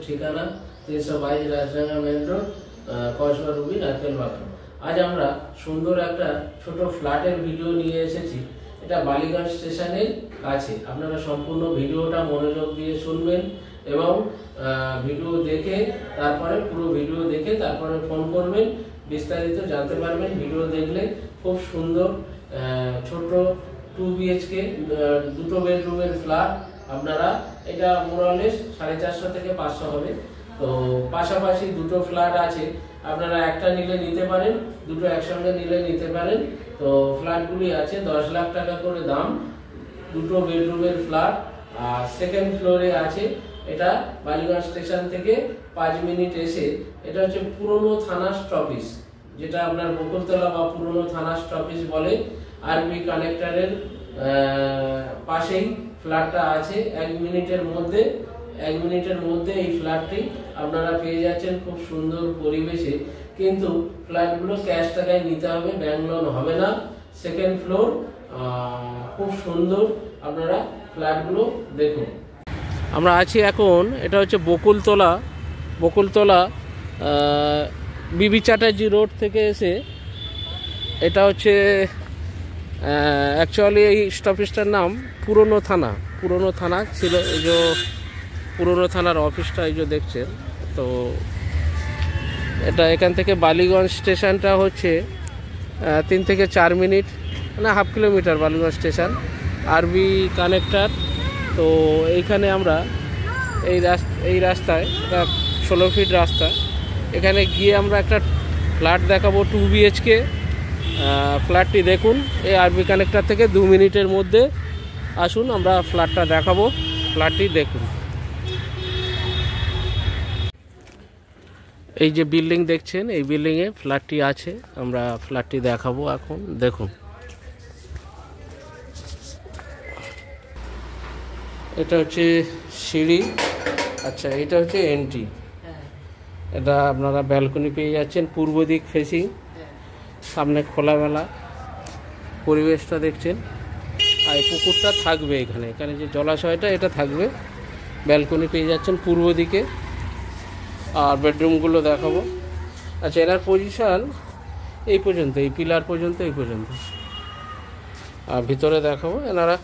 ঠিকানা 322 Rajdanga main road, Kasba Ruby Narkel Bagan. আজ আমরা সুন্দর একটা ছোট ফ্ল্যাটের ভিডিও নিয়ে এসেছি। এটা বালিগঞ্জ স্টেশনের কাছে। আপনারা সম্পূর্ণ ভিডিওটা মনোযোগ দিয়ে শুনবেন এবং ভিডিও দেখে তারপরে পুরো ভিডিও দেখে তারপরে ফোন করবেন, বিস্তারিত জানতে পারবেন। ভিডিও দেখলে খুব সুন্দর ছোট 2 BHK 2 বেডরুমের ফ্ল্যাট। আপনারা এটা মোরালেস 450 থেকে 500 হবে। তো পাশাপাশি দুটো ফ্ল্যাট আছে, আপনারা একটা নিলে নিতে পারেন, দুটো একসঙ্গে নিলে নিতে পারেন। তো ফ্ল্যাটগুলি আছে 10 লাখ টাকা করে দাম, 2 বেডরুমের ফ্ল্যাট। আর সেকেন্ড ফ্লোরে আছে। এটা বালিগঞ্জ স্টেশন থেকে 5 মিনিট এসে, এটা হচ্ছে পুরনো থানা স্টপেজ, যেটা আপনার বকুলতলা বা পুরনো থানা স্টপেজ বলে। আরবি কানেক্টরের পাশেই ফ্ল্যাটটা আছে। 1 মিনিটের মধ্যে এই ফ্ল্যাটটি আপনারা পেয়ে যাচ্ছেন খুব সুন্দর পরিবেশে। কিন্তু ফ্ল্যাটগুলো ক্যাশ টাকায় নিতে হবে, ব্যাংক লোন হবে না। সেকেন্ড ফ্লোর, খুব সুন্দর। আপনারা ফ্ল্যাটগুলো দেখুন। আমরা আছি এখন, এটা হচ্ছে বকুলতলা বিবি চ্যাটার্জি রোড থেকে এসে, এটা হচ্ছে অ্যাকচুয়ালি এই স্টপেজটার নাম পুরনো থানা ছিল। এই যে পুরনো থানার অফিসটা এই যে দেখছেন। তো এটা এখান থেকে বালিগঞ্জ স্টেশনটা হচ্ছে 3 থেকে 4 মিনিট, মানে হাফ কিলোমিটার বালিগঞ্জ স্টেশন। আরবি কানেক্টর। তো এইখানে আমরা এই রাস্তায়, এটা 16 ফিট রাস্তা, এখানে গিয়ে আমরা একটা ফ্ল্যাট দেখাবো 2 BHK। ফ্ল্যাটটি দেখুন। এই আরবি কানেক্টর থেকে 2 মিনিটের মধ্যে আসুন, আমরা ফ্ল্যাটটা দেখাবো। ফ্ল্যাটটি দেখুন। এই যে বিল্ডিং দেখছেন, এই বিল্ডিংয়ে ফ্ল্যাটটি আছে। আমরা ফ্ল্যাটটি দেখাবো এখন। দেখুন, এটা হচ্ছে সিঁড়ি। আচ্ছা, এটা হচ্ছে এন্ট্রি। এটা আপনারা ব্যালকনি পেয়ে যাচ্ছেন, পূর্ব দিক ফেসিং। সামনে খোলামেলা পরিবেশটা দেখছেন। আর পুকুরটা থাকবে এখানে যে জলাশয়টা, এটা থাকবে। ব্যালকনি পেয়ে যাচ্ছেন পূর্ব দিকে। আর বেডরুমগুলো দেখাবো। আচ্ছা, এনার পজিশান এই পর্যন্ত, এই পিলার পর্যন্ত, এই পর্যন্ত। আর ভিতরে দেখাবো। এনারা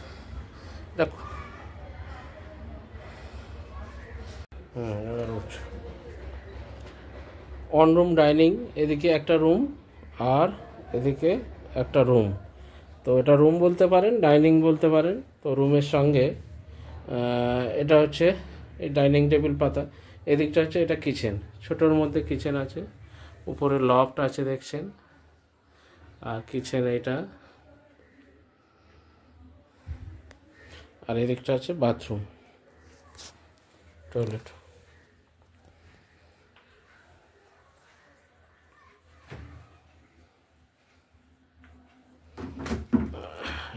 ওয়ান রুম ডাইনিং, এদিকে একটা রুম আর এদিকে একটা রুম। তো এটা রুম বলতে পারেন, ডাইনিং বলতে পারেন। তো রুমের সঙ্গে এটা হচ্ছে এই ডাইনিং টেবিল পাতা। এদিকটা হচ্ছে এটা কিচেন, ছোটোর মধ্যে কিচেন আছে। উপরে লফট আছে দেখছেন। আর কিচেন এটা। আর এদিকটা আছে বাথরুম, টয়লেট।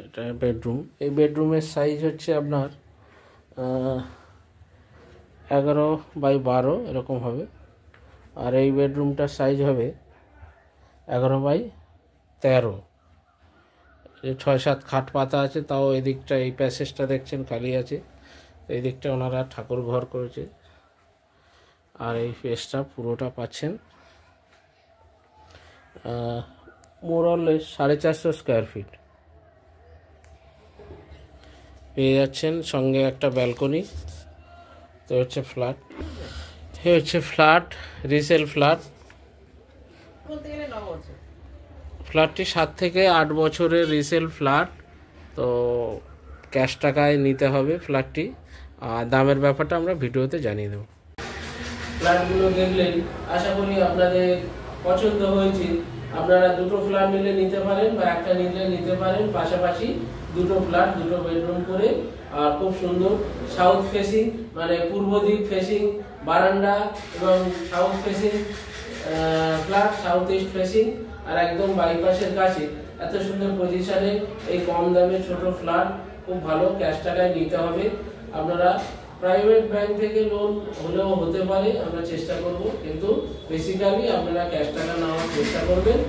এটা বেডরুম। এই বেডরুমের সাইজ হচ্ছে আপনার 11x12 এরকম হবে। আর এই বেডরুমটার সাইজ হবে 11x13। 6-7 খাট পাতা আছে। তাও এদিকটা, এই প্যাসেজটা দেখছেন খালি আছে। এই দিকটা ওনারা ঠাকুর ঘর করেছে। আর এই পেজটা পুরোটা পাচ্ছেন মোরালেস 450 স্কোয়ার ফিট পেয়ে যাচ্ছেন, সঙ্গে একটা ব্যালকনি। তো হচ্ছে ফ্ল্যাট, রিসেল ফ্ল্যাট। ফ্ল্যাটটি 7 থেকে 8 বছরের রিসেল ফ্ল্যাট। তো ক্যাশ টাকায় নিতে হবে ফ্ল্যাটটি। আর দামের ব্যাপারটা আমরা ভিডিওতে জানিয়ে দেবো। ফ্ল্যাটগুলো দেখলেন, আশা করি আপনাদের পছন্দ হয়েছে। আপনারা দুটো ফ্ল্যাট নিলে নিতে পারেন বা একটা নিলে নিতে পারেন। পাশাপাশি দুটো ফ্ল্যাট, 2 বেডরুম করে। আর খুব সুন্দর সাউথ ফেসিং, মানে পূর্ব দিক ফেসিং বারান্দা, এবং south facing flat, south east facing. আর একদম বাইপাসের কাছে এত সুন্দর পজিশনে এই কম দামে ছোট ফ্ল্যাট খুব ভালো। ক্যাশ টাকায় নিতে হবে। আপনারা প্রাইভেট ব্যাংক থেকে লোন হলেও হতে পারে, আমরা চেষ্টা করব। কিন্তু বেসিক্যালি আপনারা ক্যাশ টাকা নেওয়ার চেষ্টা করবেন।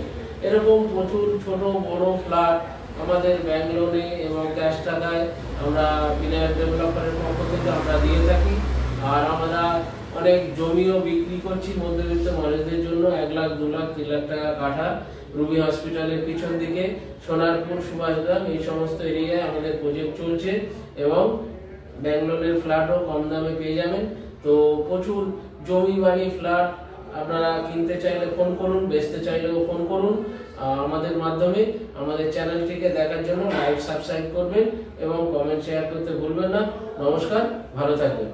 এরকম প্রচুর ছোট বড় ফ্ল্যাট আমাদের ব্যাংক লোনে এবং ক্যাশ টাকায় আমরা বিনায়ক ডেভেলপারের পক্ষ থেকে আমরা দিয়ে থাকি। আর আমরা অনেক জমিও বিক্রি করছি মধ্যবিত্ত মানুষদের জন্য। 1 লাখ, 2 লাখ, 3 লাখ টাকা কাঠা। রুবি হসপিটালের পিছন দিকে সোনারপুর, সুভাষগ্রাম, এই সমস্ত এরিয়ায় আমাদের প্রজেক্ট চলছে এবং ব্যাঙ্গালোরের ফ্ল্যাটও কম দামে পেয়ে যাবেন। তো প্রচুর জমি, বাড়ি, ফ্ল্যাট আপনারা কিনতে চাইলে ফোন করুন, বেচতে চাইলেও ফোন করুন আমাদের মাধ্যমে। আমাদের চ্যানেলটিকে দেখার জন্য লাইক, সাবস্ক্রাইব করবেন এবং কমেন্ট শেয়ার করতে ভুলবেন না। নমস্কার, ভালো থাকবেন।